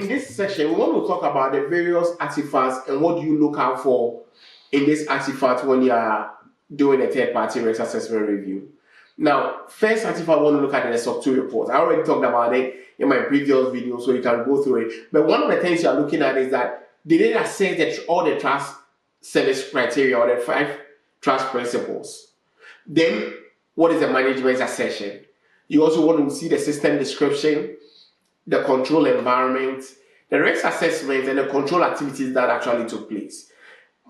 in this section, we want to talk about the various artifacts and what do you look out for in this artifact when you are doing a third-party risk assessment review. Now, first artifact I want to look at the SOC 2 report. I already talked about it in my previous video, so you can go through it. But one of the things you are looking at is that did it assess all the trust service criteria or the 5 trust principles? Then, what is the management assertion? You also want to see the system description, the control environment, the risk assessment, and the control activities that actually took place.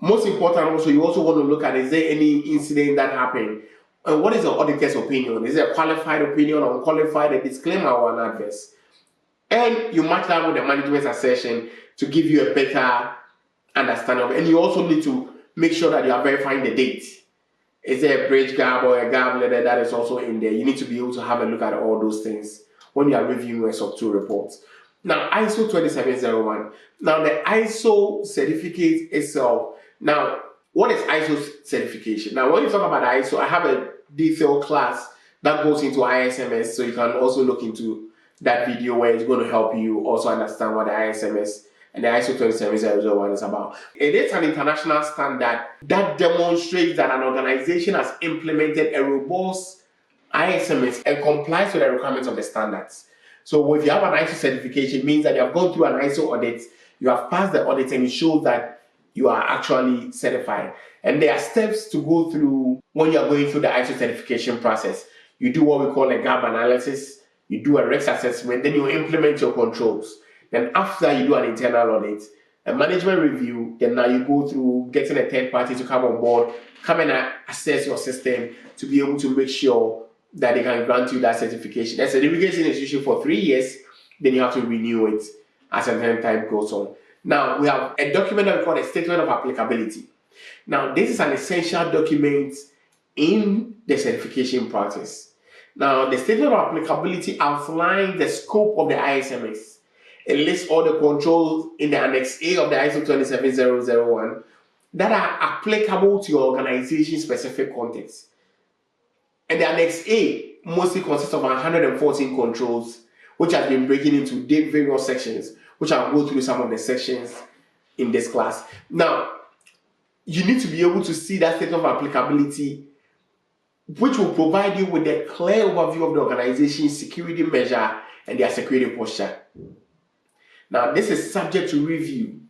Most important also, you also want to look at, is there any incident that happened? And what is the auditor's opinion? Is it a qualified opinion or unqualified, a disclaimer or an adverse? And you match that with the management assertion to give you a better understanding of it. And you also need to make sure that you are verifying the date. Is there a bridge gap or a gap letter that is also in there? You need to be able to have a look at all those things when you are reviewing a SOC 2 report. Now, ISO 27001. Now, the ISO certificate itself. Now, what is ISO certification? Now, when you talk about ISO, I have a detailed class that goes into ISMS, so you can also look into that video where it's going to help you also understand what the ISMS and the ISO 27001 is about. It is an international standard that demonstrates that an organization has implemented a robust ISMS and complies with the requirements of the standards. So if you have an ISO certification, it means that you have gone through an ISO audit, you have passed the audit, and it shows that you are actually certified. And there are steps to go through when you are going through the ISO certification process. You do what we call a gap analysis, you do a risk assessment, then you implement your controls. Then after you do an internal audit, a management review, then now you go through getting a third party to come on board, come and assess your system to be able to make sure that they can grant you that certification. That certification is usually for 3 years, then you have to renew it as time goes on. Now, we have a document that we call a statement of applicability. Now, this is an essential document in the certification process. Now, the statement of applicability outlines the scope of the ISMS. It lists all the controls in the Annex A of the ISO 27001 that are applicable to your organization's specific context. And the Annex A mostly consists of 114 controls, which has been breaking into various sections, which I'll go through some of the sections in this class. Now, you need to be able to see that statement of applicability, which will provide you with a clear overview of the organization's security measure and their security posture. Now, this is subject to review,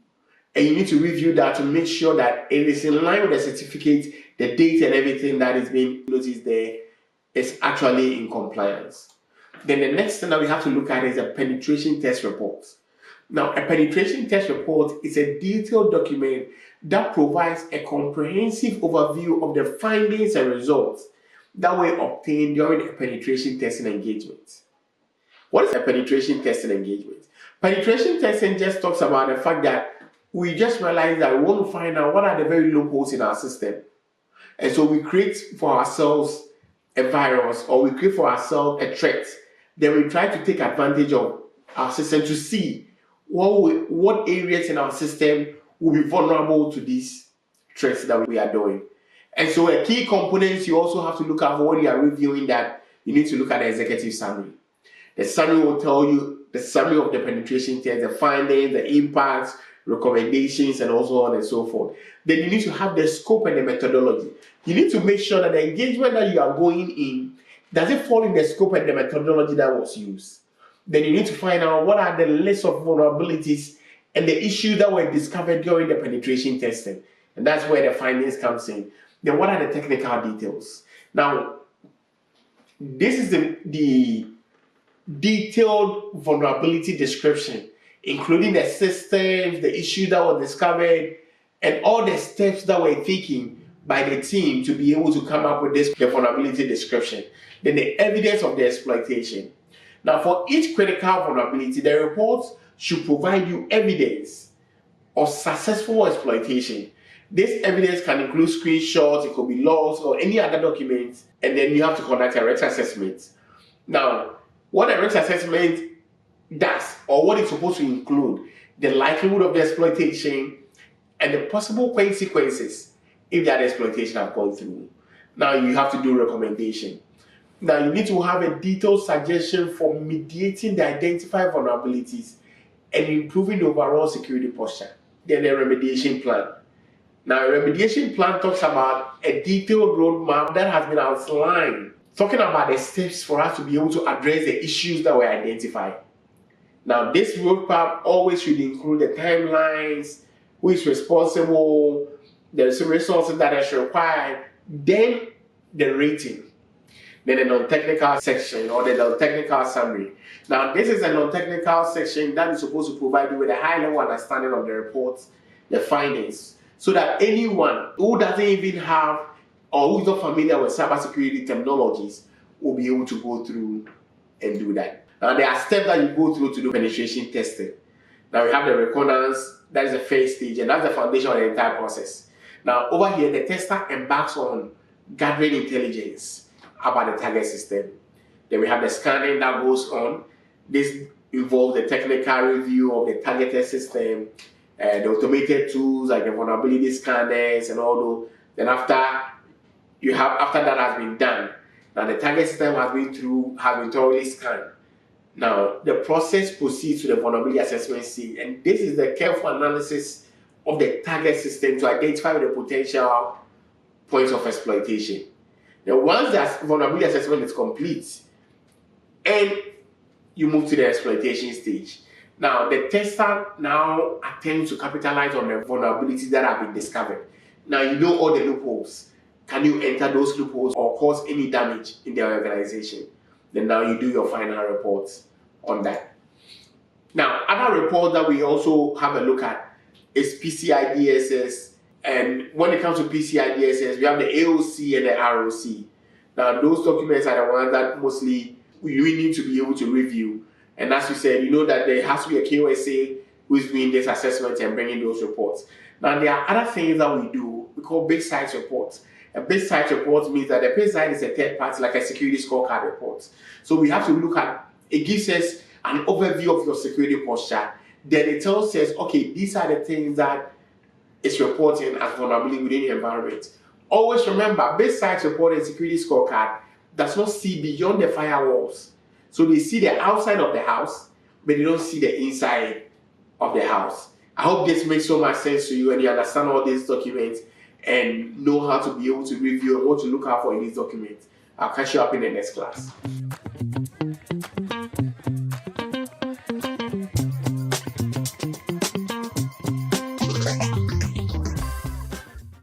and you need to review that to make sure that it is in line with the certificate, the date and everything that is being noticed there is actually in compliance. Then the next thing that we have to look at is a penetration test report. Now, a penetration test report is a detailed document that provides a comprehensive overview of the findings and results that were obtained during a penetration testing engagement. What is a penetration testing engagement? Penetration testing just talks about the fact that we just realized that we want to find out what are the very loopholes in our system. And so we create for ourselves a virus, or we create for ourselves a threat. Then we try to take advantage of our system to see what areas in our system will be vulnerable to these threats that we are doing. And so a key components you also have to look at when you are reviewing that, you need to look at the executive summary. The summary will tell you the summary of the penetration test, the findings, the impacts, recommendations, and so on and so forth. Then you need to have the scope and the methodology. You need to make sure that the engagement that you are going in, does it fall in the scope and the methodology that was used? Then you need to find out what are the list of vulnerabilities and the issues that were discovered during the penetration testing. And that's where the findings comes in. Then what are the technical details? Now, this is the detailed vulnerability description, including the systems, the issues that were discovered, and all the steps that were taken by the team to be able to come up with the vulnerability description. Then the evidence of the exploitation. Now, for each critical vulnerability, the report should provide you evidence of successful exploitation. This evidence can include screenshots, it could be logs, or any other documents, and then you have to conduct a risk assessment. Now, what a risk assessment does, or what it's supposed to include, the likelihood of the exploitation and the possible consequences if that exploitation has gone through. Now, you have to do recommendation. Now, you need to have a detailed suggestion for mediating the identified vulnerabilities and improving the overall security posture. Then a remediation plan. Now, a remediation plan talks about a detailed roadmap that has been outlined, talking about the steps for us to be able to address the issues that were identified. Now, this roadmap always should include the timelines, who is responsible, the resources that are required, then the rating, then the non-technical section or the non-technical summary. Now, this is a non-technical section that is supposed to provide you with a high-level understanding of the reports, the findings, so that anyone who doesn't even have or who is not familiar with cybersecurity technologies will be able to go through and do that. Now, there are steps that you go through to do penetration testing. Now, we have the reconnaissance, that is the first stage, and that's the foundation of the entire process. Now, over here, the tester embarks on gathering intelligence about the target system. Then we have the scanning that goes on. This involves the technical review of the targeted system, the automated tools like the vulnerability scanners and all those. Then after that has been done, now the target system has been thoroughly scanned. Now the process proceeds to the vulnerability assessment stage, and this is the careful analysis of the target system to identify the potential points of exploitation. Now once the vulnerability assessment is complete, and you move to the exploitation stage. Now, the tester now attempts to capitalize on the vulnerabilities that have been discovered. Now, you know all the loopholes. Can you enter those loopholes or cause any damage in the organization? Then now you do your final reports on that. Now, other reports that we also have a look at is PCI DSS. And when it comes to PCI DSS, we have the AOC and the ROC. Now, those documents are the ones that mostly we need to be able to review. And as you said, you know that there has to be a KOSA who is doing this assessment and bringing those reports. Now, there are other things that we do. We call Bitsight reports. A Bitsight report means that the Bitsight is a third party, like a security scorecard report. So we have to look at, it gives us an overview of your security posture. Then it tells us, okay, these are the things that it's reporting as vulnerability within the environment. Always remember, Bitsight report and security scorecard does not see beyond the firewalls. So they see the outside of the house, but they don't see the inside of the house. I hope this makes so much sense to you and you understand all these documents and know how to be able to review and what to look out for in these documents. I'll catch you up in the next class.